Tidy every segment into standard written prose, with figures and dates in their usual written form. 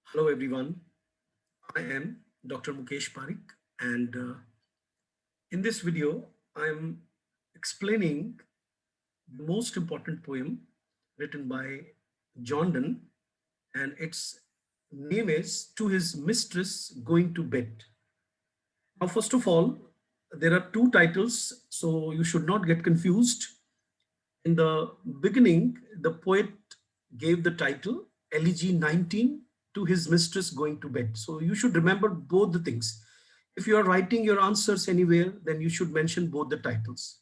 Hello everyone, I am Dr. Mukesh Parikh, and in this video I am explaining the most important poem written by John Donne, and its name is To His Mistress Going to Bed. Now first of all, there are two titles, so you should not get confused. In the beginning, the poet gave the title Elegy 19 to his mistress going to bed. So you should remember both the things. If you are writing your answers anywhere, then you should mention both the titles.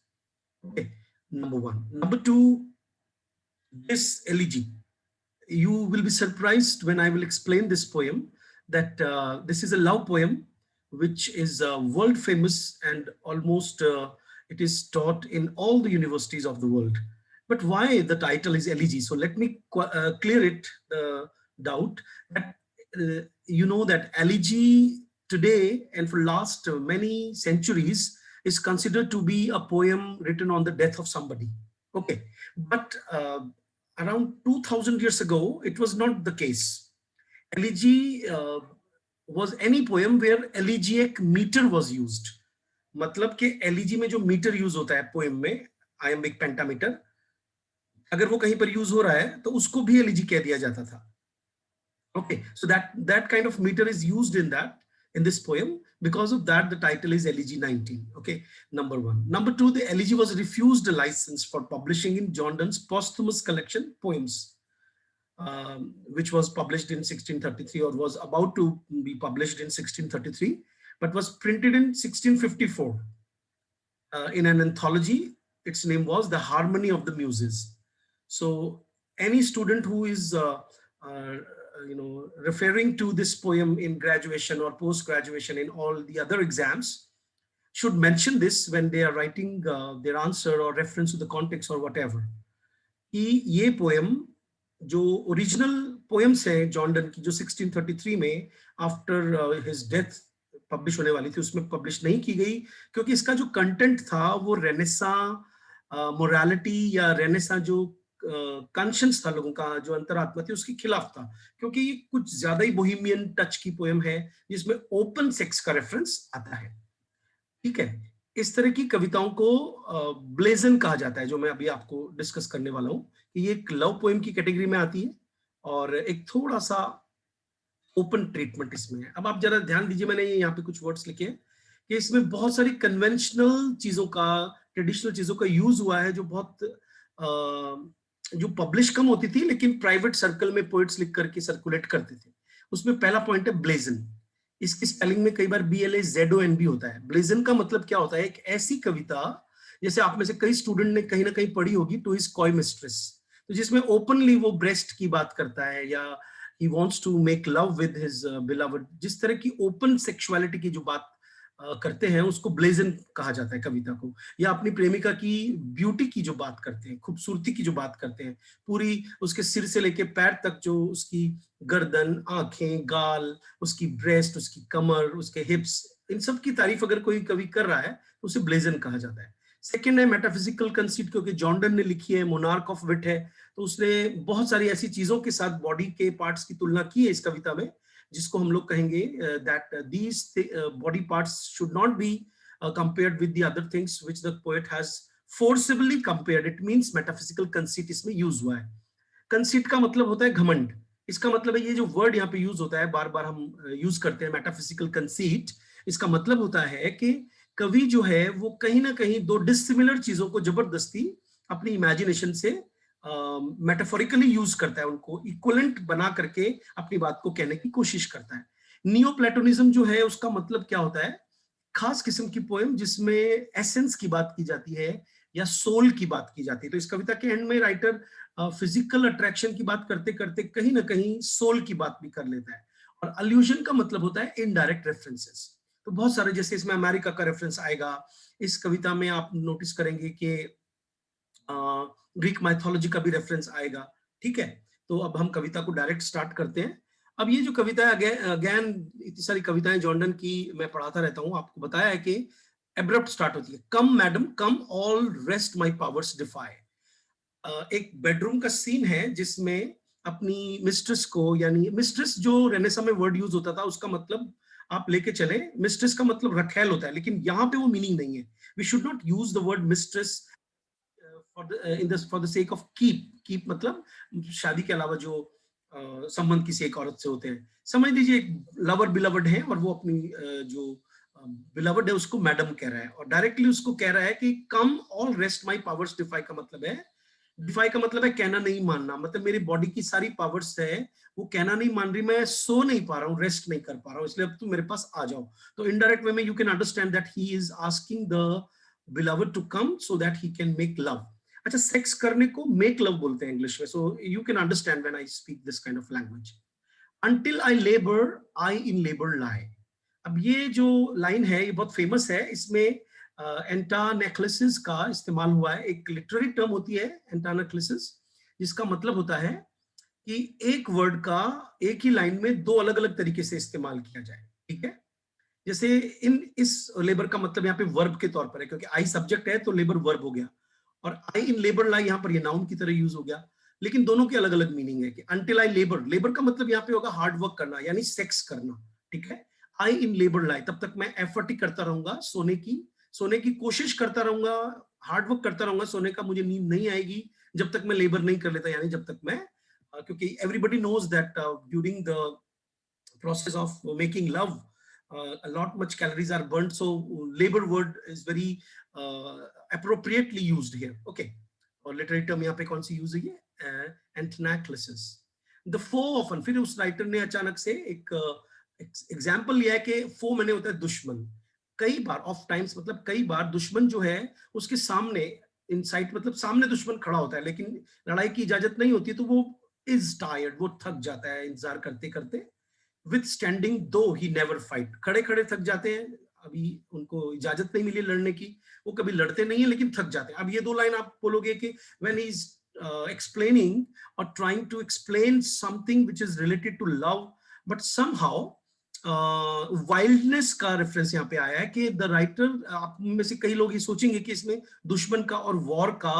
Okay, number one. Number two, this elegy. You will be surprised when I will explain this poem that this is a love poem which is world famous, and almost it is taught in all the universities of the world. But why the title is elegy? So let me clear it, the doubt that you know that elegy today and for last many centuries is considered to be a poem written on the death of somebody. Okay, but around 2000 years ago, it was not the case. Elegy was any poem where elegiac meter was used. मतलब कि elegy में जो metre use होता है poem में, iambic pentameter, अगर वो कहीं पर यूज हो रहा है तो उसको भी एलिजी कह दिया जाता था. Okay, so that kind of meter is used in this poem. Because of that, the title is Elegy 19. Okay, number one. Number two, the elegy was refused a license for publishing in John Donne's posthumous collection Poems, which was published in 1633, or was about to be published in 1633, but was printed in 1654 in an anthology. Its name was The Harmony of the Muses. So any student who is referring to this poem in graduation or post-graduation in all the other exams should mention this when they are writing their answer or reference to the context or whatever. कि ये poem जो original poems है John Donne की, जो 1633 में after his death publish होने वाली थी, उसमें पब्लिश नहीं की गई क्योंकि इसका जो कंटेंट था वो रेनेसा मोरालिटी या रेनेसा जो कॉन्शियंस था लोगों का, जो अंतरात्मा थी, उसके खिलाफ था, क्योंकि ये कुछ ज्यादा ही बोहेमियन टच की पोएम है जिसमें ओपन सेक्स का रेफरेंस आता है. ठीक है, इस तरह की कविताओं को ब्लेजन कहा जाता है, जो मैं अभी आपको डिस्कस करने वाला हूं कि ये एक लव पोएम की कैटेगरी में आती है और एक थोड़ा सा ओपन ट्रीटमेंट इसमें है. अब आप जरा ध्यान दीजिए, मैंने यहाँ पे कुछ वर्ड्स लिखे हैं कि इसमें बहुत सारी कन्वेंशनल चीजों का, ट्रेडिशनल चीजों का यूज हुआ है जो बहुत जो पब्लिश कम होती थी लेकिन प्राइवेट सर्कल में पोइट्स लिख करके सर्कुलेट करते थे. उसमें पहला पॉइंट है ब्लेजन. इसकी स्पेलिंग में कई बार BLAZON भी होता है. ब्लेजन का मतलब क्या होता है? एक ऐसी कविता, जैसे आप में से कई स्टूडेंट ने कहीं ना कहीं पढ़ी होगी टू हिज कॉय मिस्ट्रेस, तो जिसमें ओपनली वो ब्रेस्ट की बात करता है या he wants to make love with his beloved, जिस तरह की ओपन सेक्सुअलिटी की जो बात करते हैं उसको ब्लेजन कहा जाता है कविता को. या अपनी प्रेमिका की ब्यूटी की जो बात करते हैं, खूबसूरती की जो बात करते हैं, पूरी उसके सिर से लेके पैर तक, जो उसकी गर्दन, आंखें, गाल, उसकी ब्रेस्ट, उसकी कमर, उसके हिप्स, इन सब की तारीफ अगर कोई कवि कर रहा है तो उसे ब्लेजन कहा जाता है. सेकेंड है मेटाफिजिकल कंसीट, क्योंकि जॉन डन ने लिखी है, मोनार्क ऑफ विट है, तो उसने बहुत सारी ऐसी चीजों के साथ बॉडी के पार्ट्स की तुलना की है इस कविता में, जिसको हम लोग कहेंगे that these body parts should not be compared with the other things which the poet has forcibly compared. It means metaphysical conceit इसमें यूज हुआ है. कंसीट का मतलब होता है घमंड. इसका मतलब है, ये जो वर्ड यहाँ पे यूज होता है, बार बार हम यूज करते हैं मेटाफिजिकल कंसीट, इसका मतलब होता है कि कवि जो है वो कहीं ना कहीं दो डिसिमिलर चीजों को जबरदस्ती अपनी इमेजिनेशन से मेटाफोरिकली यूज करता है, उनको इक्विवेलेंट बना करके अपनी बात को कहने की कोशिश करता है. नियो प्लेटोनिज्म जो है उसका मतलब क्या होता है? खास किस्म की पोएम जिसमें एसेंस की बात की जाती है या सोल की बात की जाती है. तो इस कविता के एंड में राइटर फिजिकल अट्रैक्शन की बात करते करते कहीं ना कहीं सोल की बात भी कर लेता है. और अल्यूजन का मतलब होता है इनडायरेक्ट रेफरेंसेस. तो बहुत सारे, जैसे इसमें अमेरिका का रेफरेंस आएगा, इस कविता में आप नोटिस करेंगे कि ग्रीक माइथोलॉजी का भी रेफरेंस आएगा. ठीक है, तो अब हम कविता को डायरेक्ट स्टार्ट करते हैं. अब ये जो कविता है, अगेन इतनी सारी कविताएं जॉन डन की मैं पढ़ाता रहता हूं, आपको बताया है कि एब्रप्ट स्टार्ट होती है. Come madam come, all rest my powers defy. एक बेडरूम का सीन है जिसमें अपनी मिस्ट्रेस को, यानी मिस्ट्रेस जो रेनेसा में वर्ड यूज होता था उसका मतलब आप लेके चले, मिस्ट्रेस का मतलब रखैल होता है, लेकिन यहाँ पे वो मीनिंग नहीं है. We should not use the word mistress for the sake of keep मतलब शादी के अलावा जो संबंध किसी एक औरत से होते हैं. समझ लीजिए एक लवर बिलवर्ड है और वो अपनी जो बिलवर्ड है उसको मैडम कह रहा है, और डायरेक्टली उसको कह रहा है कि come all rest my powers defy का मतलब है, डिफाई का मतलब है कहना नहीं मानना, मतलब मेरी बॉडी की सारी पावर्स है वो कहना नहीं मान रही, मैं सो नहीं पा रहा हूँ, रेस्ट नहीं कर पा रहा हूँ, इसलिए अब तुम मेरे पास आ जाओ. तो इनडायरेक्ट वे में you can understand that he is asking the beloved to come so that he can make love. अच्छा, सेक्स करने को make love बोलते हैं इंग्लिश में, so you can understand when I speak this kind of language. Until I labor, I in labor lie. अब ये जो line है ये बहुत फेमस है, इसमें एंटानेक्लिसिस का इस्तेमाल हुआ है. एक लिटरेरी टर्म होती है एंटानेक्लिसिस, जिसका मतलब होता है कि एक वर्ड का एक ही लाइन में दो अलग अलग तरीके से इस्तेमाल किया जाए. ठीक है, जैसे इस लेबर का मतलब यहाँ पे वर्ब के तौर पर है, क्योंकि आई सब्जेक्ट है तो लेबर वर्ब हो गया, और आई इन लेबर लाई यहाँ पर ये नाउन की तरह यूज हो गया, लेकिन दोनों की अलग अलग मीनिंग है. कि अंटिल आई लेबर, लेबर का मतलब यहाँ पे होगा हार्ड वर्क करना यानी सेक्स करना. ठीक है, आई इन लेबर लाई, तब तक मैं एफर्ट ही करता रहूंगा, सोने की कोशिश करता रहूंगा, हार्ड वर्क करता रहूंगा, सोने का मुझे नींद नहीं आएगी जब तक मैं लेबर नहीं कर लेता, यानी जब तक मैं क्योंकि everybody knows that during the process of making love a lot much calories are burnt, so labor word is very appropriately used here. Okay, और literary term यहाँ पे कौन सी यूज हुई है, antinaclisis. The foe often, फिर उस writer ने अचानक से एक एग्जाम्पल लिया है कि फो मैंने होता है दुश्मन. कई बार ऑफ टाइम्स मतलब कई बार दुश्मन जो है उसके सामने, इनसाइट मतलब सामने दुश्मन खड़ा होता है, लेकिन लड़ाई की इजाजत नहीं होती, तो वो इज टायर्ड, वो थक जाता है इंतजार करते करते. विथ स्टैंडिंग दो ही नेवर फाइट, खड़े खड़े थक जाते हैं, अभी उनको इजाजत नहीं मिली लड़ने की, वो कभी लड़ते नहीं है लेकिन थक जाते हैं. अब ये दो लाइन आप बोलोगे कि व्हेन ही इज एक्सप्लेनिंग और trying to explain something which is related to love, but somehow wildness का रेफरेंस यहाँ पे आया है कि द राइटर, आप में से कई लोग ये सोचेंगे कि इसमें दुश्मन का और वॉर का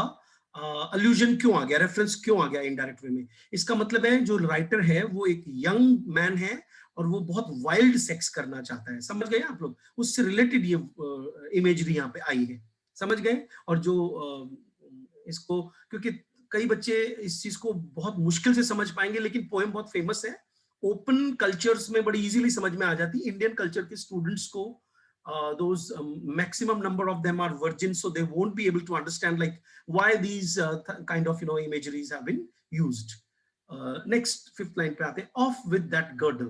अल्यूजन क्यों आ गया, रेफरेंस क्यों आ गया इनडायरेक्ट वे में. इसका मतलब है जो राइटर है वो एक यंग मैन है और वो बहुत वाइल्ड सेक्स करना चाहता है. समझ गए आप लोग, उससे रिलेटेड ये इमेजरी यहाँ पे आई है, समझ गए. और जो इसको, क्योंकि कई बच्चे इस चीज को बहुत मुश्किल से समझ पाएंगे, लेकिन पोएम बहुत फेमस है, ओपन कल्चर्स में बड़ी इजीली समझ में आ जाती. इंडियन कल्चर के स्टूडेंट्स को those maximum number of them are virgins, so they won't be able to understand like why these kind of imageries have been used. Next fifth line पे आते हैं, off with that girdle,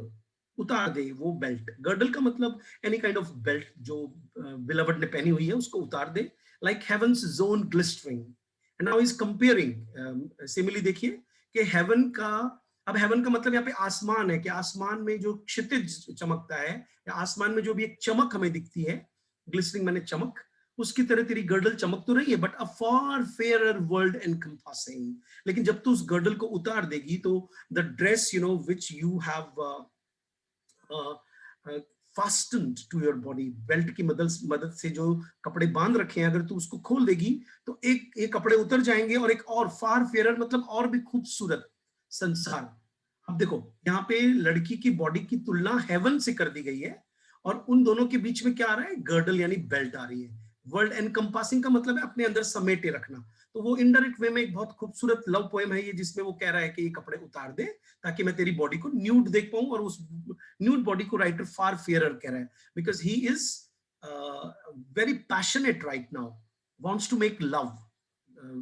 उतार दे वो belt. Girdle का मतलब any kind of belt जो beloved ने पहनी हुई है उसको उतार दे. Like heaven's zone glistering, and now is comparing simile. देखिए कि हेवन का, अब हेवन का मतलब यहाँ पे आसमान है, कि आसमान में जो क्षितिज चमकता है या आसमान में जो भी एक चमक हमें दिखती है, ग्लिस्टरिंग माने चमक, उसकी तरह तेरी गर्डल चमक तो रही है, but a far fairer world encompassing. लेकिन जब तू उस गर्डल को उतार देगी तो the dress which you have fastened to your body, belt की मदद से जो कपड़े बांध रखे हैं, अगर तू उसको खोल देगी तो एक कपड़े उतर जाएंगे और एक और फार फेयरर मतलब और भी खूबसूरत संसार. अब देखो यहाँ पे लड़की की बॉडी की तुलना हेवन से कर दी गई है, और उन दोनों के बीच में क्या आ रहा है, गर्डल यानी बेल्ट आ रही है. वर्ल्ड एनकंपासिंग का मतलब है अपने अंदर समेटे रखना. तो वो इनडायरेक्ट वे में एक बहुत खूबसूरत लव पोएम है ये, जिसमें वो कह रहा है कि ये कपड़े उतार दे ताकि मैं तेरी बॉडी को न्यूड देख पाऊं, और उस न्यूड बॉडी को राइटर फार फेयरर कह रहा है, because he is very passionate right now, wants to make love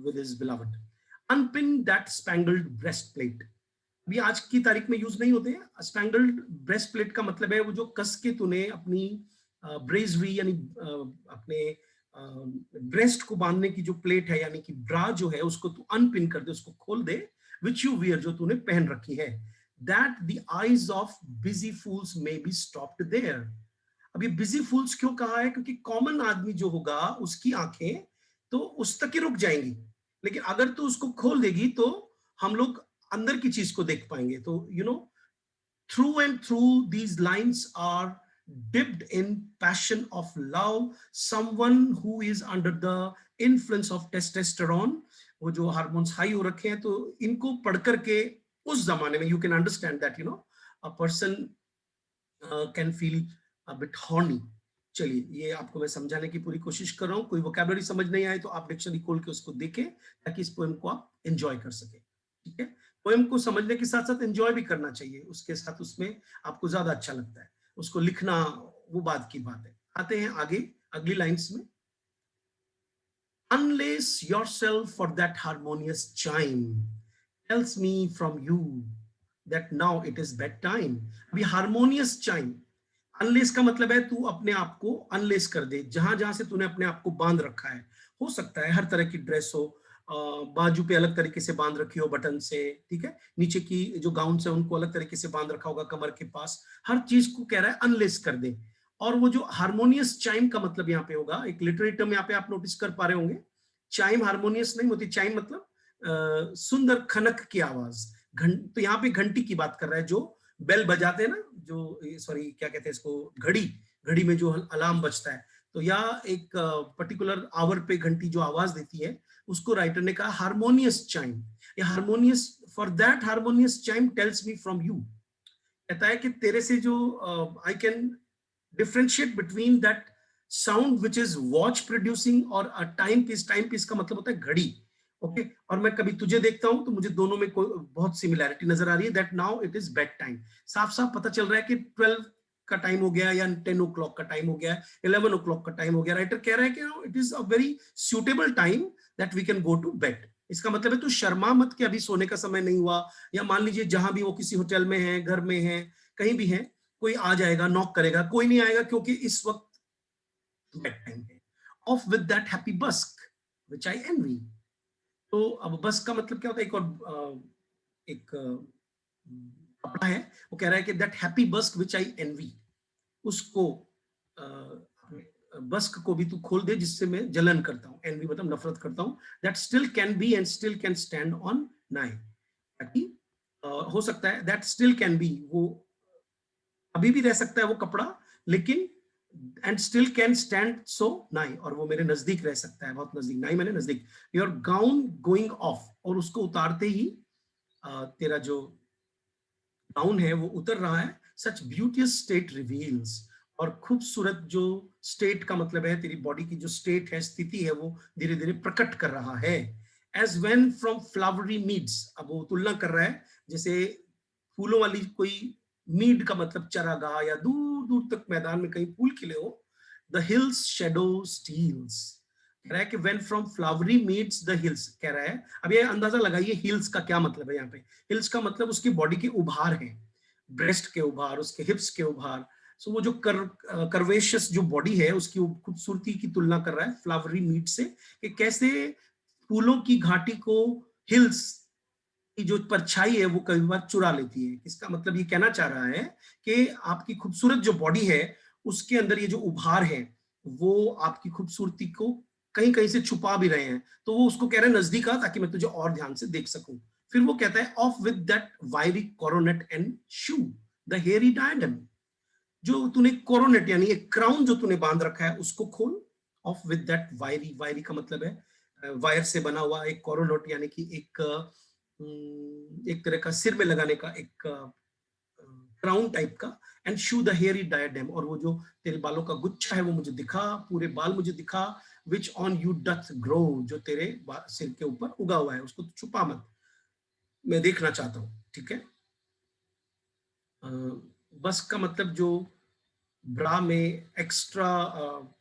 with his beloved. Unpin that spangled breastplate. अभी आज की तारीख में यूज नहीं होते हैं. स्पैंगल्ड ब्रेस्ट प्लेट का मतलब है वो जो कस के तूने अपनी ब्रेजरी यानी अपने ब्रेस्ट को बांधने की जो प्लेट है यानी कि ब्रा जो है उसको तू अनपिन कर दे, उसको खोल दे, विच यू वियर जो तूने पहन रखी है. That the eyes of busy fools may be stopped there. अब ये बिजी फूल्स क्यों कहा है, क्योंकि कॉमन आदमी जो होगा उसकी आंखें तो उस तक ही रुक जाएंगी, लेकिन अगर तू उसको खोल देगी तो हम लोग अंदर की चीज को देख पाएंगे. तो through and through these lines are dipped in passion of love, someone who is under the influence of testosterone, वो जो हार्मोन्स हाई हो रखे हैं, तो इनको पढ़ करके उस जमाने में, you can understand that a person can feel a bit horny. चलिए, ये आपको मैं समझाने की पूरी कोशिश कर रहा हूँ। कोई वोकैबुलरी समझ नहीं आए तो आप डिक्शनरी खोल के उसको देखें, ताकि इस पोएम को आप एंजॉय कर सके। ठीक है, पोएम को समझने के साथ साथ एंजॉय भी करना चाहिए, उसके साथ उसमें आपको ज्यादा अच्छा लगता है। उसको लिखना वो बात की बात है। आते हैं आगे अगली लाइंस में। Unlace yourself for that harmonious chime tells me from you that now it is bedtime. अभी harmonious chime, अनलेस का मतलब है तू अपने आप को अनलेस कर दे, जहां जहां से तूने अपने आप को बांध रखा है। हो सकता है हर तरह की ड्रेस हो, बाजू पे अलग तरीके से बांध रखी हो बटन से, ठीक है, नीचे की जो गाउन से उनको अलग तरीके से बांध रखा होगा कमर के पास, हर चीज को कह रहा है अनलेस कर दे। और वो जो हारमोनियस चाइम का मतलब यहाँ पे होगा, एक लिटरेरी टर्म यहाँ पे आप नोटिस कर पा रहे होंगे। चाइम हारमोनियस नहीं होती, चाइम मतलब सुंदर खनक की आवाज। तो यहाँ पे घंटी की बात कर रहा है, जो बेल बजाते हैं ना, जो सॉरी क्या कहते हैं इसको, घड़ी, घड़ी में जो अलार्म बजता है, तो या एक पर्टिकुलर आवर पे घंटी जो आवाज देती है, उसको राइटर ने कहा हारमोनियस चाइम। या harmonious, for that harmonious chime tells me from you, कहता है कि तेरे से जो I can differentiate between that sound which is watch producing और a time piece. Time piece का मतलब होता है घड़ी, ओके। और मैं कभी तुझे देखता हूं तो मुझे दोनों में कोई बहुत सिमिलैरिटी नजर आ रही है, that now it is bed time. साफ साफ पता चल रहा है कि 12 का टाइम हो गया, या 10 ओ क्लॉक का टाइम हो गया, 11 ओ क्लॉक का टाइम हो गया। राइटर कह रहा है कि it is a very suitable time that we can go to bed. इसका मतलब है तू शर्मा मत कि अभी सोने का समय नहीं हुआ, या मान लीजिए जहां भी वो किसी होटल में है, घर में है, कहीं भी है, कोई आ जाएगा, नॉक करेगा, कोई नहीं आएगा क्योंकि इस वक्त बेड टाइम है। ऑफ विद दैट हैप्पी बस्क विच आई एनवी। तो अब बस का मतलब क्या होता है, एक और एक कपड़ा है, वो कह रहा है कि दैट हैप्पी बस्क विच आई एनवी, उसको बस्क को भी तू खोल दे जिससे मैं जलन करता हूँ, एनवी मतलब नफरत करता हूँ। That still can be and still can stand on नाई, ताकि हो सकता है दैट स्टिल कैन बी, वो अभी भी रह सकता है वो कपड़ा, लेकिन and still can stand so नाई, और वो मेरे नजदीक रह सकता है, बहुत नजदीक, नाई मैंने नजदीक। योर गाउन गोइंग ऑफ, और उसको उतारते ही तेरा जो गाउन है वो उतर रहा है। सच ब्यूटियस स्टेट रिवील्स, और खूबसूरत जो स्टेट का मतलब है, तेरी बॉडी की जो स्टेट है, स्थिति है, वो धीरे धीरे प्रकट कर रहा है। एज वेन फ्रॉम फ्लावरी मीड्स, अब वो तुलना कर रहा है जैसे फूलों वाली कोई मीड का मतलब चरागाह, या दूर दूर तक मैदान में कहीं फूल खिले हो। द हिल्स शेडो स्टील्स, कह रहा है कि when from flowery meets the hills, कह रहा है। अब ये अंदाजा लगाइए हिल्स का क्या मतलब है यहाँ पे। हिल्स का मतलब उसकी बॉडी के उभार हैं, ब्रेस्ट के उभार, उसके हिप्स के उभार। सो वो जो कर्वेशियस जो बॉडी है, उसकी खूबसूरती की तुलना कर रहा है फ्लावरी मीट से, कि कैसे फूलों की घाटी को हिल्स की जो परछाई है वो कई बार चुरा लेती है। इसका मतलब ये कहना चाह रहा है कि आपकी खूबसूरत जो बॉडी है, उसके अंदर ये जो उभार है, वो आपकी खूबसूरती को कहीं कहीं से छुपा भी रहे हैं। तो वो उसको कह रहे हैं नजदीक आ, ताकि मैं तुझे और ध्यान से देख सकूं। फिर वो कहता है off with that wiry coronet and shoe the hairy diadem, जो तूने कोरोनेट यानी एक क्राउन जो तूने बांध रखा है उसको खोल। ऑफ विद दैट वायरी, वायरी का मतलब है वायर से बना हुआ, एक कोरोनेट यानी कि एक तरह का सिर में लगाने का एक क्राउन टाइप का। एंड शू द हेयरी डायडेम, और वो जो तेरे बालों का गुच्छा है वो मुझे दिखा, पूरे बाल मुझे दिखा। Which on you doth grow, जो तेरे सिर के ऊपर उगा हुआ है, उसको छुपा मत, मैं देखना चाहता हूँ। ठीक है, बस का मतलब जो ब्रा में एक्स्ट्रा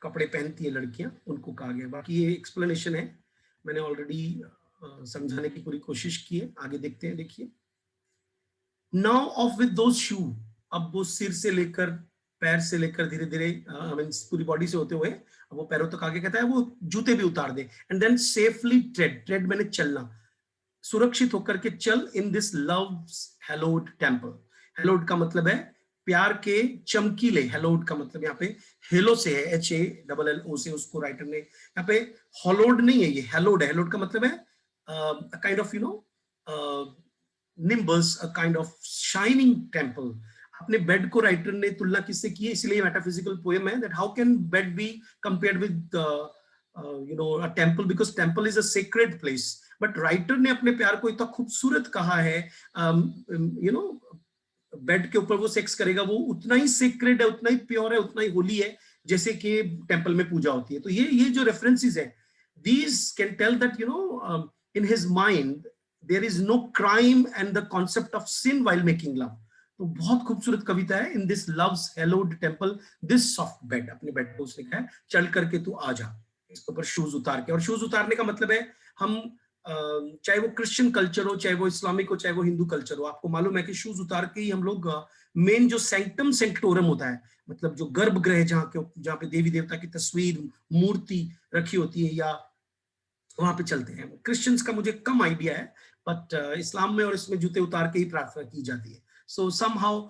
कपड़े पहनती है लड़कियां, उनको कहा गया। बाकी ये एक्सप्लेनेशन है, मैंने ऑलरेडी समझाने की पूरी कोशिश की है। आगे देखते हैं, देखिए। नाउ ऑफ विद दोज शू, अब वो सिर से लेकर पैर से लेकर धीरे धीरे पूरी बॉडी से होते हुए अब वो पैरों तक आगे, कहता है वो जूते भी उतार दे। And then safely tread, tread मैंने चलना, सुरक्षित होकर के चल in this love's hallowed temple. Hallowed का मतलब है प्यार के चमकीले, हैलोड का मतलब यहाँ पे हेलो से है, HALLO से, उसको राइटर ने यहाँ पे हॉलोड नहीं है, ये हैलोड है। हैलोड का मतलब है kind of nimbus, a kind of shining temple. अपने बेड को राइटर ने तुलना किससे की है, इसलिए मेटाफिजिकल पोएम है, that how can bed be compared with a temple, because temple is a sacred place. But writer ने अपने प्यार को इतना खूबसूरत कहा है, यू नो बेड के ऊपर वो सेक्स करेगा, वो उतना ही सेक्रेड है, उतना ही प्योर है, उतना ही होली है जैसे कि टेम्पल में पूजा होती है। तो ये जो रेफरेंसेस है, these can tell that in his mind there is no crime and the concept of sin while making love. तो बहुत खूबसूरत कविता है, इन this loves hallowed temple this soft bed, अपने बेड पे उसने कहा है चल करके तू आ जा, इसके ऊपर शूज उतार के। और शूज उतारने का मतलब है हम चाहे वो क्रिश्चियन कल्चर हो, चाहे वो इस्लामिक हो, चाहे वो हिंदू कल्चर हो, आपको मालूम है कि शूज उतार के ही हम लोग मेन जो सेंक्टम सेंक्टोरम होता है, मतलब जो गर्भगृह जहाँ पे देवी देवता की तस्वीर मूर्ति रखी होती है, या वहां पे चलते हैं। क्रिश्चियंस का मुझे कम आइडिया है, बट इस्लाम में और इसमें जूते उतार के ही प्रार्थना की जाती है। सो somehow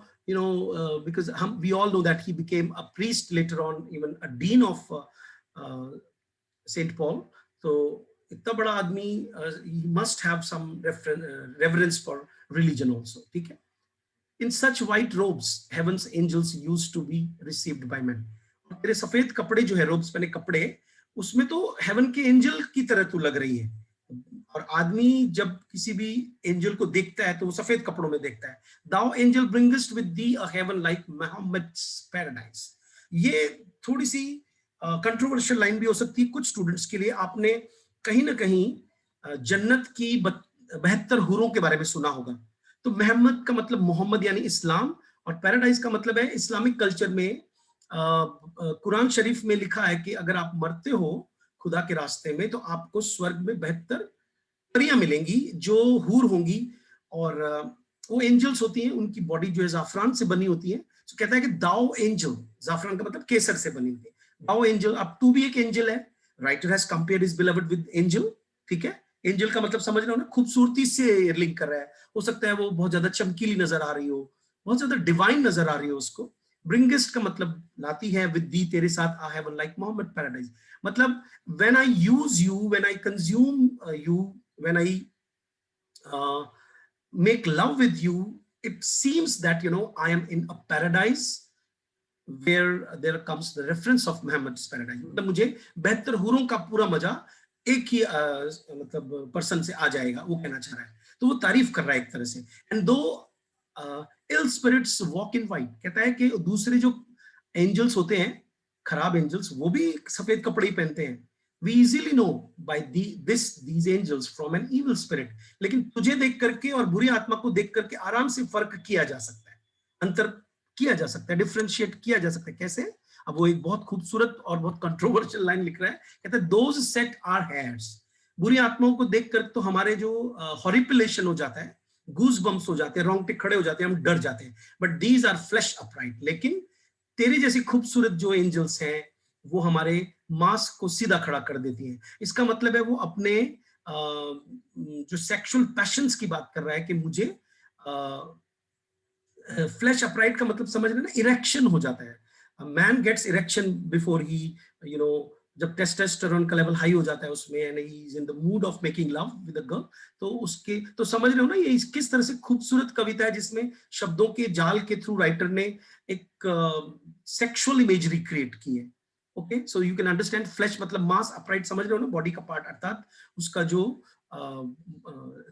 because we all know that he became a priest later on, even a dean of Saint Paul. So इतना बड़ा आदमी, he must have some reverence for religion also, ठीक है। In such white robes heaven's angels used to be received by men. तेरे सफेद कपड़े जो है, रोब्स पहने कपड़े, उसमें तो हेवन के एंजल की तरह तू लग रही है। और आदमी जब किसी भी एंजल को देखता है तो वो सफेद कपड़ों में देखता है। Thou angel bringest with thee a heaven like Muhammad's paradise. ये थोड़ी सी कंट्रोवर्शियल लाइन भी हो सकती है कुछ स्टूडेंट्स के लिए। आपने कहीं ना कहीं जन्नत की 72 हूरों के बारे में सुना होगा। तो मोहम्मद का मतलब मोहम्मद यानी इस्लाम, और पैराडाइज का मतलब है इस्लामिक कल्चर में कुरान शरीफ में लिखा है कि अगर आप मरते हो खुदा के रास्ते में तो आपको स्वर्ग में 72 परियां मिलेंगी जो हूर होंगी, और वो एंजल्स होती हैं, उनकी बॉडी जो है जाफरान से बनी होती है। तो कहता है कि दाओ एंजल, जाफरान का मतलब केसर से बनी हुई है, दाओ एंजल, अब तू भी एक एंजल है। Writer has compared his beloved with angel, ठीक है। एंजल का मतलब समझ रहे हो ना, खूबसूरती से लिंक कर रहा है। हो सकता है वो बहुत ज्यादा चमकीली नजर आ रही हो, बहुत ज्यादा डिवाइन नजर आ रही हो उसको। ब्रिंगेस्ट का मतलब लाती है, विद दी, तेरे साथ, आई हेवन लाइक मोहम्मद पैराडाइज। मतलब when I use you, when I consume you, when I make love with you, it seems that I am in a paradise where there comes the reference of Muhammad's paradise. मतलब मुझे 72 हूरों का पूरा मजा एक ही मतलब person से आ जाएगा, वो कहना चाह रहा है। तो वो तारीफ कर रहा है एक तरह से। एंड दो इल स्पिरिट्स वॉक इन वाइट, कहता है कि दूसरे जो एंजल्स होते हैं, खराब एंजल्स, वो भी सफेद कपड़े ही पहनते हैं। We easily know by these angels from an evil spirit. लेकिन तुझे देख करके और बुरी आत्मा को देख करके आराम से फर्क किया जा सकता है, अंतर किया जा सकता है, डिफरेंशिएट किया जा सकता है। कैसे? अब वो एक बहुत खूबसूरत और बहुत कंट्रोवर्शियल लाइन लिख रहा है, कहता है those set our hairs. बुरी आत्माओं को देख कर तो हमारे जो हॉरिपिलेशन हो जाता है, गूज बम्स हो जाते हैं, रोंगटे खड़े हो जाते हैं, हम डर जाते हैं। But these are flesh upright. लेकिन तेरी जैसी खूबसूरत जो एंजल्स हैं वो हमारे मास्क को सीधा खड़ा कर देती है। इसका मतलब है वो अपने जो सेक्सुअल पैशंस की बात कर रहा है कि मुझे फ्लैश अपराइट का मतलब समझ रहे ना, इरेक्शन हो जाता है। Man gets erection before he जब टेस्टोस्टेरोन का लेवल हाई हो जाता है उसमें, and he is in the mood of making love with a girl, तो उसके तो समझ रहे हो ना ये किस तरह से खूबसूरत कविता है जिसमें शब्दों के जाल के थ्रू राइटर ने एक सेक्सुअल इमेजरी क्रिएट की है। Okay, so you can understand flash मतलब मास, अपराइट समझ रहे हो ना, बॉडी का पार्ट, अर्थात उसका जो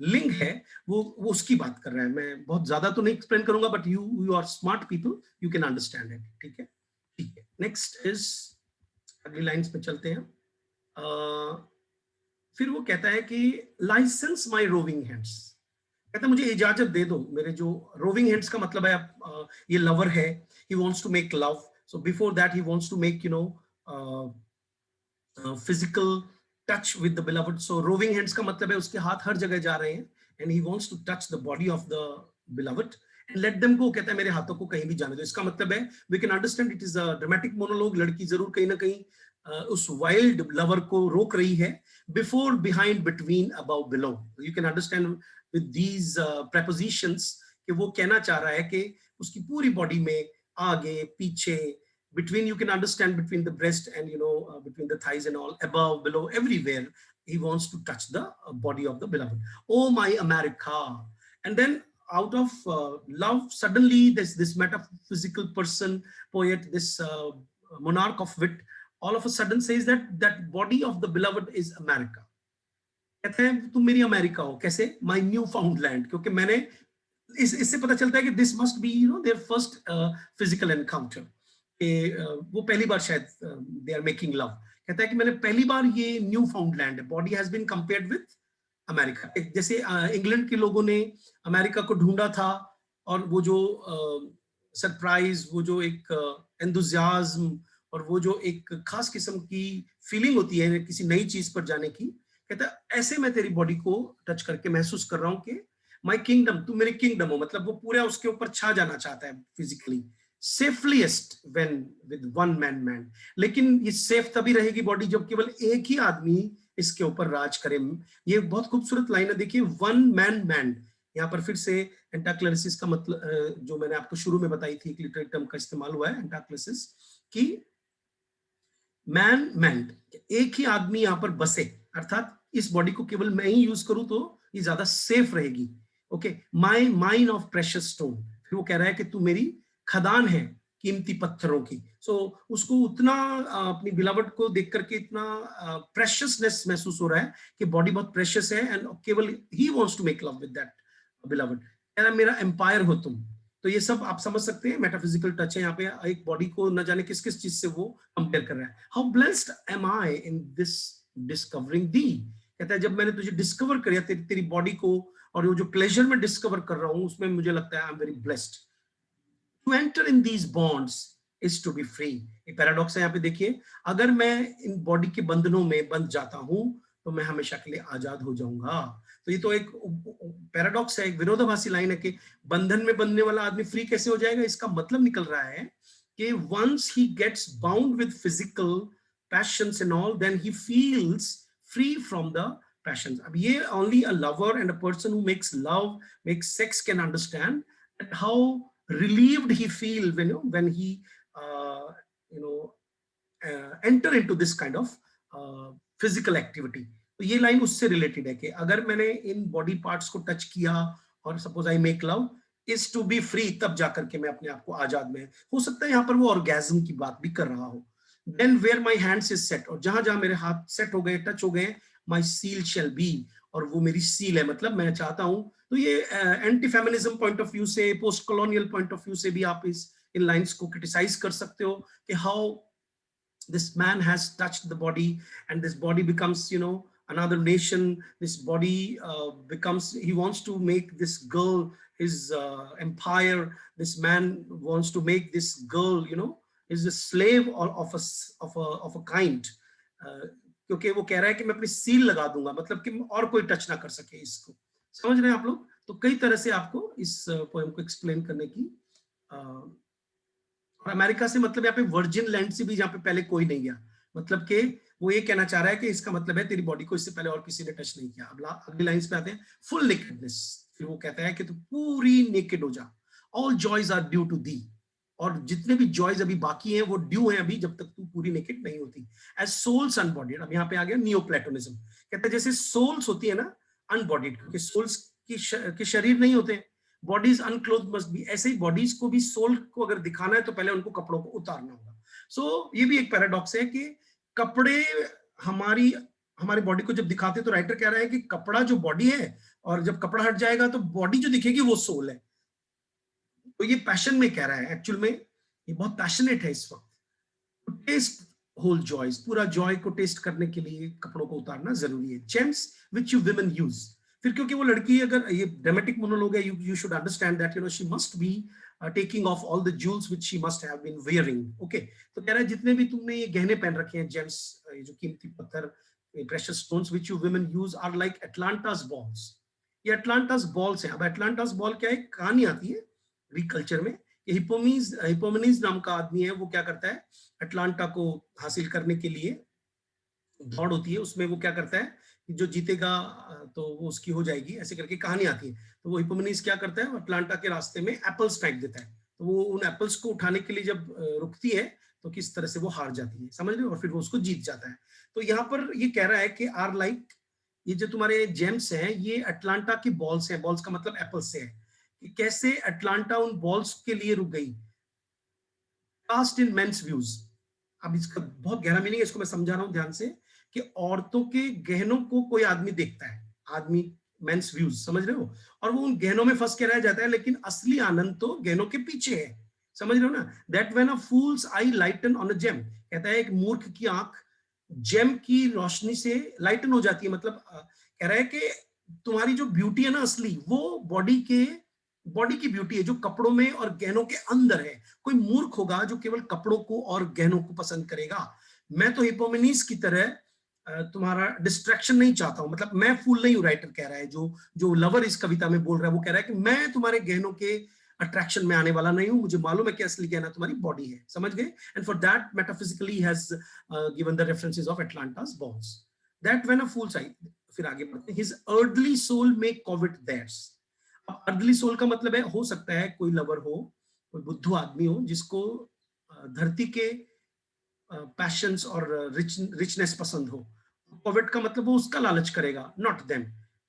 लिंग है वो उसकी बात कर रहा है। मैं बहुत ज्यादा तो नहीं एक्सप्लेन करूंगा, but you are smart people, you can understand it, ठीक है। ठीक है, नेक्स्ट इज, अगली लाइंस पे चलते हैं। फिर वो कहता है कि लाइसेंस माय रोविंग हैंड्स, कहता है मुझे इजाजत दे दो, मेरे जो रोविंग हैंड्स का मतलब है ये लवर है, he wants to make love, so before that he wants to make physical touch with the beloved. So roving hands का मतलब है उसके हाथ हर जगह जा रहे हैं, and he wants to touch the body of the beloved and let them go. कहता है मेरे हाथों को कहीं भी जाने दो। इसका मतलब है we can understand it is a dramatic monologue. लड़की जरूर कहीं ना कहीं उस वाइल्ड लवर को रोक रही है, before, behind, between, above, below. You can understand with these prepositions कि वो कहना चाह रहा है कि उसकी पूरी बॉडी में आगे पीछे, between, you can understand between the breast and between the thighs and all, above, below, everywhere he wants to touch the body of the beloved. Oh my America. And then out of love suddenly this metaphysical person, poet, this monarch of wit, all of a sudden says that body of the beloved is America. कहते हैं तुम मेरी America हो, कैसे? My new found land, क्योंकि मैंने इससे पता चलता है कि this must be their first physical encounter, वो पहली बार शायद दे आर मेकिंग लव। कहता है कि मैंने पहली बार ये न्यू फाउंड लैंड है, body has been compared with America. जैसे इंग्लैंड के लोगों ने अमेरिका को ढूंढा था, और वो जो सरप्राइज, वो जो एक एंथुजियाज्म, और वो जो एक खास किस्म की फीलिंग होती है किसी नई चीज पर जाने की, कहता है ऐसे मैं तेरी बॉडी को टच करके महसूस कर रहा हूँ कि माई किंगडम, तू मेरी किंगडम हो। मतलब वो पूरा उसके ऊपर छा जाना चाहता है physically. Safeliest when with one man. लेकिन ये सेफ तभी रहेगी बॉडी जब केवल एक ही आदमी इसके ऊपर राज करे। ये बहुत खूबसूरत लाइन है, देखिए, वन मैन। यहाँ पर फिर से एंटाक्लेरिसिस का मतलब, जो मैंने आपको शुरू में बताई थी, एक लिटरेरी टर्म का इस्तेमाल हुआ है एंटाक्लेरिसिस, कि मैन, एक ही आदमी यहाँ पर बसे, अर्थात इस बॉडी को केवल मैं ही यूज करूं तो ये ज्यादा सेफ रहेगी। Okay, my mine of precious stone, फिर वो कह रहा है कि तू मेरी खदान है कीमती पत्थरों की। सो उसको उतना अपनी बिलावट को देख करके इतना प्रेशियसनेस महसूस हो रहा है कि बॉडी बहुत प्रेशियस है, एंड केवल ही wants to make love with that beloved. कह रहा मेरा एम्पायर हो तुम। तो ये सब आप समझ सकते हैं, मेटाफिजिकल टच है यहाँ पे, एक बॉडी को न जाने किस किस चीज से वो कंपेयर कर रहा है। How blessed am I in this discovering thee. कहता है जब मैंने तुझे डिस्कवर किया, तेरी बॉडी को, और वो जो प्लेजर में डिस्कवर कर रहा हूं, उसमें मुझे लगता है I am very blessed. To enter in these bonds is to be free. एक पैराडॉक्स है यहाँ पे, देखिए, अगर मैं इन बॉडी के बंधनों में बंध जाता हूं तो मैं हमेशा के लिए आजाद हो जाऊंगा। तो ये तो एक पैराडॉक्स है, एक विरोधाभासी लाइन है कि बंधन में बंधने वाला आदमी फ्री कैसे हो जाएगा। इसका मतलब निकल रहा है कि once he gets bound with physical passions and all, then he feels free from the passions. अब ये only a lover and a person who makes love, makes sex can understand how relieved he feel when he uh, you know enter into this kind of physical activity। तो ये line उससे related है कि अगर मैंने इन body parts को touch किया और suppose I make love is to be free, तब जाकर के मैं अपने आप को आजाद में, हो सकता है यहाँ पर वो ऑर्गेज्म की बात भी कर रहा हो। Then where my hands is set, और जहां जहां मेरे हाथ सेट हो गए, टच हो गए, माई सील शेल बी, और वो मेरी सील है, मतलब मैं चाहता हूं। तो ये anti feminism point of view से, post colonial point of view से भी आप इस इन लाइंस को क्रिटिसाइज कर सकते हो कि how this man has touched the body, and this body becomes another nation. This body becomes, he wants to make this girl his empire. This man wants to make this girl is a slave or of a kind, क्योंकि वो कह रहा है कि मैं अपनी seal लगा दूंगा, मतलब कि और कोई टच ना कर सके इसको। समझ रहे हैं आप लोग? तो कई तरह से आपको इस पोएम को एक्सप्लेन करने की, और अमेरिका से मतलब यहाँ पे वर्जिन लैंड से भी, जहाँ पे पहले कोई नहीं गया, मतलब कि वो ये कहना चाह रहा है कि इसका मतलब है तेरी बॉडी को इससे पहले और किसी ने टच नहीं किया। अब अगली लाइंस पे आते हैं, फुल नेकेडनेस। फिर वो कहता है कि तू पूरी नेकेड हो जा, all joys are due to thee, और जितने भी जॉयज अभी बाकी हैं वो ड्यू हैं अभी, जब तक तू पूरी नेकेड नहीं होती। एज सोल्स अनबॉडीड, अब यहाँ पे आ गया नियो प्लेटोनिज्म। कहता है जैसे सोल्स होती है ना अनबॉडीड, क्योंकि सोल्स के शरीर नहीं होते, बॉडीज अनक्लोथ मस्ट बी, ऐसे ही बॉडीज को भी, सोल को अगर दिखाना है तो पहले उनको कपड़ों को उतारना होगा। सो ये भी एक पैराडॉक्स है कि कपड़े हमारी हमारी बॉडी को जब दिखाते हैं, तो राइटर कह रहा है कि कपड़ा जो बॉडी है, और जब कपड़ा हट जाएगा तो बॉडी जो दिखेगी वो सोल है। तो ये पैशन में कह रहा है, एक्चुअल में ये बहुत पैशनेट है इस वक्त। टेस्ट होल जॉयज, पूरा जॉय को टेस्ट करने के लिए कपड़ों को उतारना जरूरी है। Gems which you women use, फिर क्योंकि वो लड़की, अगर ये ड्रामेटिक मोनोलॉग है, you should understand that she must be taking off all the jewels which she must have been wearing. Okay, तो कह रहा है जितने भी तुमने ये गहने पहन रखे हैं, जेम्स, ये जो कीमती पत्थर, precious stones which you women use are like Atalanta's balls. ये अटलांटास बॉल्स हैं। अब अटलांटास बॉल क्या है, कहानी आती है ग्रीक कल्चर में, हिपोमेनीज नाम का आदमी है, वो क्या करता है, अटलांटा को हासिल करने के लिए दौड़ होती है, उसमें वो क्या करता है, जो जीतेगा तो वो उसकी हो जाएगी, ऐसे करके कहानी आती है। तो वो हिपोमेनीज क्या करता है, अटलांटा के रास्ते में एप्पल्स फेंक देता है, तो वो उन एप्पल्स को उठाने के लिए जब रुकती है तो किस तरह से वो हार जाती है, समझ रहे हो, और फिर वो उसको जीत जाता है। तो यहाँ पर ये कह रहा है कि आर लाइक, ये जो तुम्हारे जेम्स हैं ये अटलांटा की बॉल्स हैं, बॉल्स का मतलब एप्पल्स से है, कि कैसे अटलांटा उन बॉल्स के लिए रुक गई। कास्ट इन मेंस व्यूज, अब इसका बहुत गहरा मीनिंग है, इसको मैं समझा रहा हूं ध्यान से, कि औरतों के गहनों को कोई आदमी देखता है, आदमी मेंस व्यूज, समझ रहे हो, और वो उन गहनों में फंस के रह जाता है, लेकिन असली आनंद तो गहनों के पीछे है, समझ रहे हो ना। That when a fool's eye lighten on a gem, कहता है एक मूर्ख की आंख जेम की रोशनी से लाइटन हो जाती है, मतलब कह रहा है कि तुम्हारी जो ब्यूटी है ना असली, वो बॉडी की ब्यूटी है जो कपड़ों में और गहनों के अंदर है। कोई मूर्ख होगा जो केवल कपड़ों को और गहनों को पसंद करेगा। मैं तो हिपोमेनीस की तरह तुम्हारा डिस्ट्रैक्शन नहीं चाहता हूं, मतलब मैं फूल नहीं हूं, राइटर कह रहा है, जो जो लवर इस कविता में बोल रहा है वो कह रहा है कि मैं तुम्हारे गहनों के अट्रैक्शन में आने वाला नहीं हूं, मुझे मालूम है कि असली गहना तुम्हारी बॉडी है, समझ गए। And for that metaphysically has given the references of Atalanta's balls, that when a fool's eye, फिर आगे बढ़ते हैं, his earthly soul may covet that's. अब अर्दली सोल का मतलब है, हो सकता है कोई लवर हो, कोई बुद्धू आदमी हो जिसको धरती के पैशंस और रिचनेस पसंद हो। पॉवर्ट का मतलब वो उसका लालच करेगा, नॉट देम,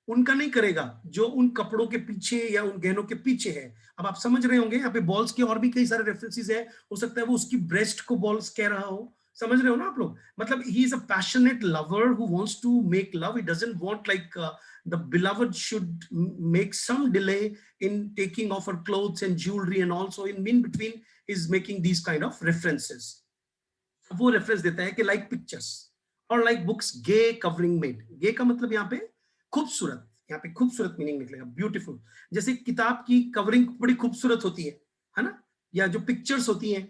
उनका नहीं करेगा जो उन कपड़ों के पीछे या उन गहनों के पीछे है। अब आप समझ रहे होंगे, यहाँ पे बॉल्स के और भी कई सारे रेफरेंसेस है, हो सकता है वो उसकी ब्रेस्ट को बॉल्स कह रहा हो, समझ रहे हो ना आप लोग। मतलब he is a passionate lover who wants to make love, he doesn't want like the beloved should make some delay in taking off her clothes and jewelry, and also in between is making these kind of references। वो reference देता है कि like pictures और like books गे covering made, गे का मतलब यहाँ पे खूबसूरत, यहाँ पे खूबसूरत मीनिंग निकलेगा, ब्यूटीफुल। जैसे किताब की कवरिंग बड़ी खूबसूरत होती है ना, या जो पिक्चर्स होती हैं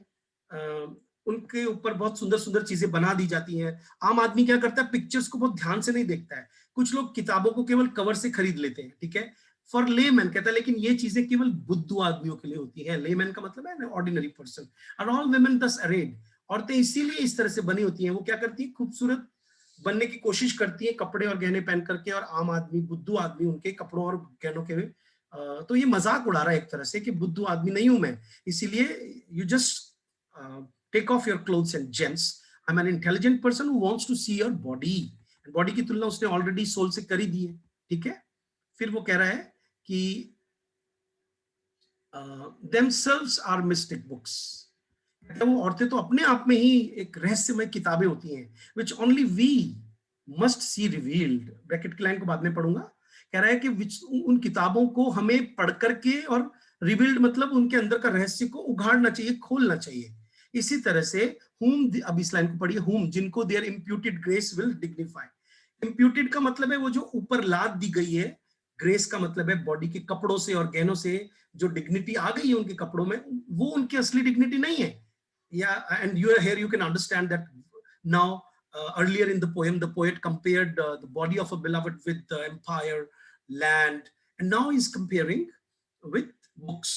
उनके ऊपर बहुत सुंदर सुंदर चीजें बना दी जाती हैं। आम आदमी क्या करता है, पिक्चर्स को बहुत ध्यान से नहीं देखता है, कुछ लोग किताबों को केवल कवर से खरीद लेते हैं, ठीक है, फॉर लेमैन कहता है, लेकिन ये चीजें केवल बुद्धू आदमियों के लिए होती है। लेमैन का मतलब है ऑर्डिनरी पर्सन। और ऑल वुमेन दस अरेड, औरतें इसीलिए इस तरह से बनी होती हैं, वो क्या करती है, खूबसूरत बनने की कोशिश करती है कपड़े और गहने पहन करके, और आम आदमी बुद्धू आदमी उनके कपड़ों और गहनों के तो ये मजाक उड़ा रहा है एक तरह से कि बुद्धू आदमी नहीं हूं मैं, इसीलिए you just take off your clothes and gems, I am an intelligent person who wants to see your body. Body की तुलना उसने ऑलरेडी सोल से कर ही दी है, ठीक है। फिर वो कह रहा है कि themselves are mystic books, वो औरतें तो अपने आप में ही एक रहस्यमय किताबें होती हैं, which only we must see revealed। Bracket की लाइन को बाद में पढ़ूंगा। कह रहा है कि उन किताबों को हमें पढ़ करके, और रिवील्ड मतलब उनके अंदर का रहस्य को उघाड़ना चाहिए, खोलना चाहिए। इसी तरह से whom, अब इस लाइन को पढ़िए, whom जिनको their imputed grace will dignify। imputed का मतलब है वो जो ऊपर लाद दी गई है, ग्रेस का मतलब है बॉडी के कपड़ों से और गहनों से जो डिग्निटी आ गई है उनके कपड़ों में, वो उनकी असली डिग्निटी नहीं है। Yeah, and here you can understand that now earlier in the poem the poet compared the body of a beloved with the empire, land, and now he's comparing with books।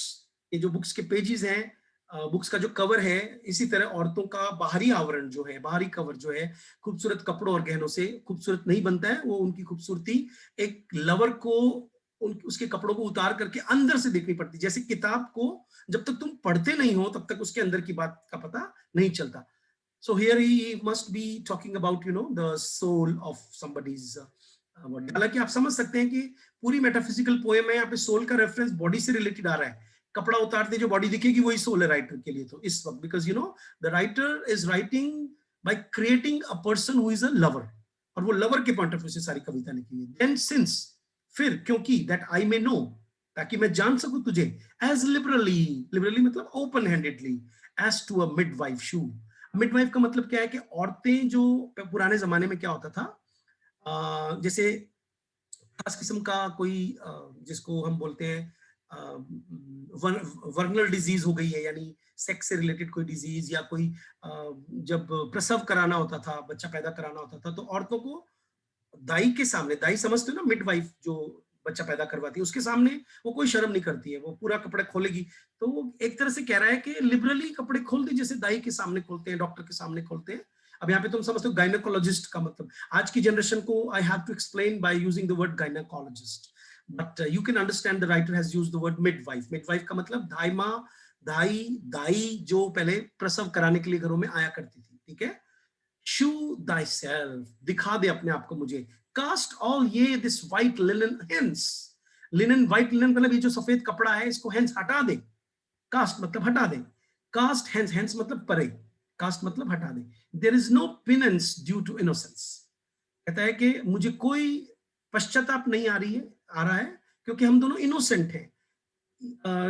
ये जो books के pages हैं, books का जो cover है, इसी तरह औरतों का बाहरी आवरण जो है, बाहरी कवर जो है, खूबसूरत कपड़ों और गहनों से खूबसूरत नहीं बनता है। वो उनकी खूबसूरती एक लवर को उसके कपड़ों को उतार करके अंदर से देखनी पड़ती। जैसे किताब को जब तक तुम पढ़ते नहीं हो तब तक उसके अंदर की बात का पता नहीं चलता। So here he must be talking about the soul of somebody's word। हालांकि आप समझ सकते हैं कि पूरी मेटाफिजिकल पोएम है, यहाँ पे सोल का रेफरेंस बॉडी से रिलेटेड आ रहा है। कपड़ा उतारते जो बॉडी दिखेगी वही सोल है राइटर के लिए तो इस वक्त, because the writer is writing by creating a person who is a lover, और वो लवर के पॉइंट ऑफ व्यू से सारी कविता लिखी है। देन सिंस, फिर क्योंकि, दैट आई मे नो, ताकि मैं जान सकूं तुझे, एज लिबरली, लिबरली मतलब open handedly, as to a midwife show. Midwife का मतलब क्या है कि औरतें जो पुराने जमाने में क्या होता था, जैसे खास किस्म का कोई जिसको हम बोलते हैं वर्नल डिजीज हो गई है, यानी सेक्स से रिलेटेड कोई डिजीज, या कोई जब प्रसव कराना होता था, बच्चा पैदा कराना होता था, तो औरतों को दाई के सामने, दाई समझते हो ना, मिडवाइफ जो बच्चा पैदा करवाती है, उसके सामने वो कोई शर्म नहीं करती है, वो पूरा कपड़े खोलेगी। तो वो एक तरह से कह रहा है कि लिबरली कपड़े खोल दे, जैसे दाई के सामने खोलते हैं, डॉक्टर के सामने खोलते हैं। अब यहाँ पे तुम समझते हो गायनेकोलॉजिस्ट का मतलब, आज की जनरेशन को I have to explain by using the word gynaecologist, but you can understand the writer has used the word midwife. Midwife का मतलब दाई माँ, दाई दाई जो पहले प्रसव कराने के लिए घरों में आया करती थी, ठीक है। शू thyself, दिखा दे अपने आप को मुझे। कास्ट ऑल ये this white linen hence, linen white linen मतलब ये जो सफेद कपड़ा है इसको हेंस हटा दे, कास्ट मतलब हटा दे, कास्ट हेंस, हेंस मतलब परे, कास्ट मतलब हटा दे। There is no penance due to innocence, कहता है कि मुझे कोई पश्चाताप नहीं आ रहा है, क्योंकि हम दोनों इनोसेंट हैं।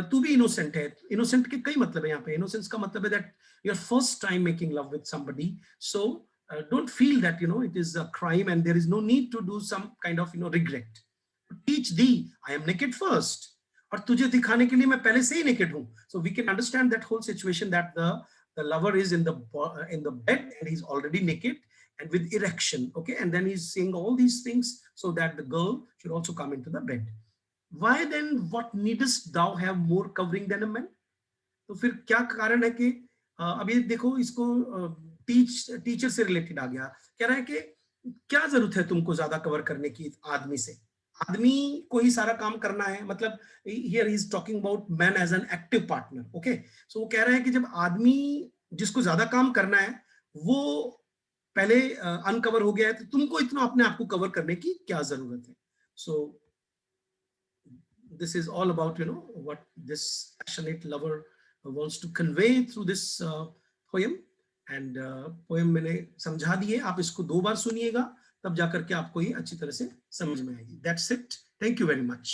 तू भी इनोसेंट है। इनोसेंट के कई मतलब है यहाँ पे। इनोसेंस का मतलब है that you are first time making love with somebody, so don't feel that it is a crime and there is no need to do some kind of regret. Teach thee I am naked first, और तुझे दिखाने के लिए मैं पहले से ही naked हूं। So we can understand that whole situation that the lover is in the bed and he's already naked and with erection, okay, and then he's saying all these things so that the girl should also come into the bed. Why then what needest thou have more covering than a man? तो फिर क्या कारण है कि अभी देखो इसको teacher से रिलेटेड आ गया। कह रहा है कि क्या जरूरत है तुमको ज्यादा कवर करने की आदमी से? आदमी को ही सारा काम करना है, मतलब here he is talking about man as an active partner, okay. So वो कह रहा है कि जब आदमी जिसको ज्यादा काम करना है वो पहले अनकवर हो गया है, तो तुमको इतना अपने आप को कवर करने की क्या जरूरत है? सो this is all about what this passionate lover wants to convey through this poem. And poem मैंने समझा दिए, आप इसको 2 बार सुनिएगा, तब जाकर के आपको ये अच्छी तरह से समझ में आएगी। That's it. Thank you very much.